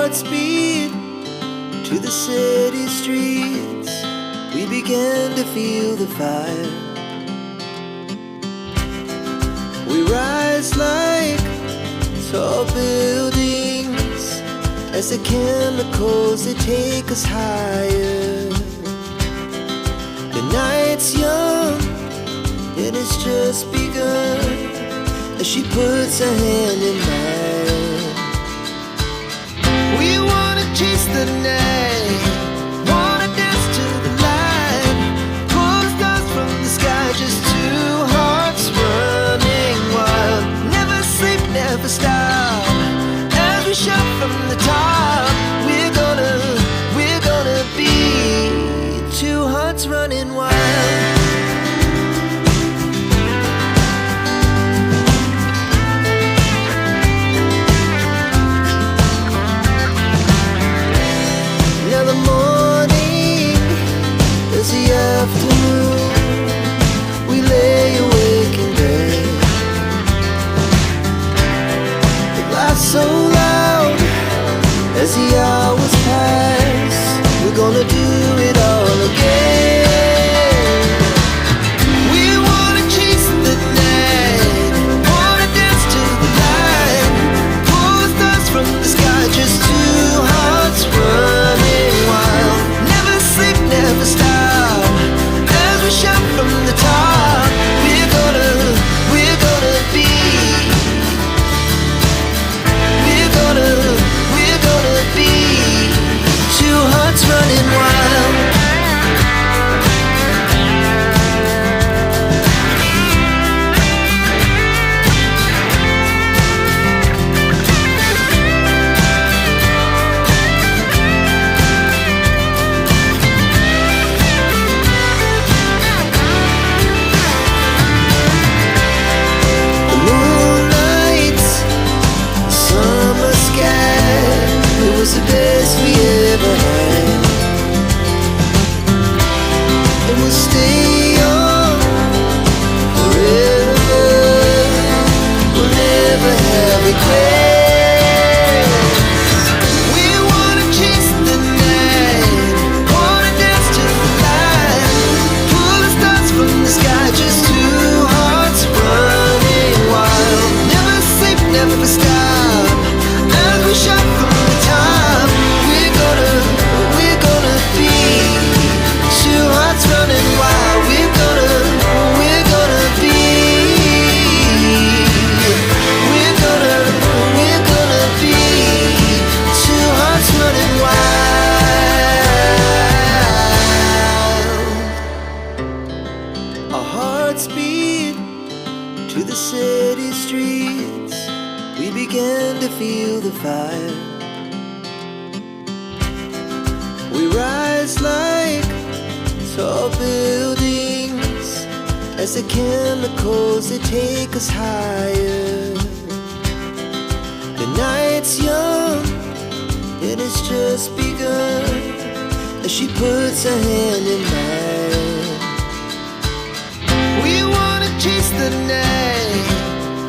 hearts beat to the city streets. We began to feel the fire. We rise like tall buildings as the chemicals, they take us higher. The night's young and it's just begun as she puts her hand in mine. We wanna chase the night, wanna dance to the light, pull the stars from the sky, just two hearts running wild. Never sleep, never stop, as we shout from the top. We're gonna be two hearts running wild. Afternoon, we lay awake in bed. The laughs so loud as the hours pass. We're gonna do it all again. We wanna chase the night, wanna dance to the light, pull the stars from the sky, just two hearts running wild. Never sleep, never stop, shout from the top. We're gonna be, we're gonna be two hearts running wild. The best we ever had, and we'll stay on forever. We'll never have regrets. We wanna chase the night, wanna dance to the light, pull the stars from the sky, just two hearts running wild. Never sleep, never stop, as we shout from the top. Running wild, we're gonna be, we're gonna be two hearts running wild. Our hearts beat to the city streets. We began to feel the fire. We rise like tall buildings as the chemicals, they take us higher. The night's young and it's just begun as she puts her hand in mine. We wanna chase the night,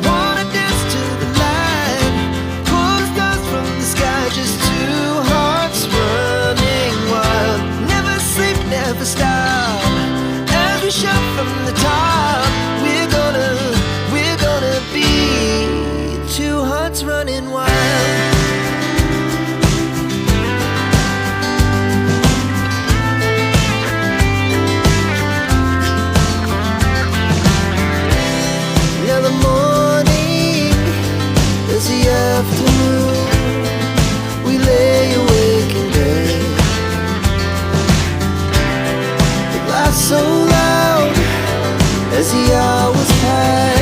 wanna dance to the light, pull the stars from the sky, just two hearts running wild. Never sleep, never stop, as we shout from the top. We're gonna be two hearts running wild. Now the morning is the afternoon. We lay awake in bed. The laughs so loud as the hours pass.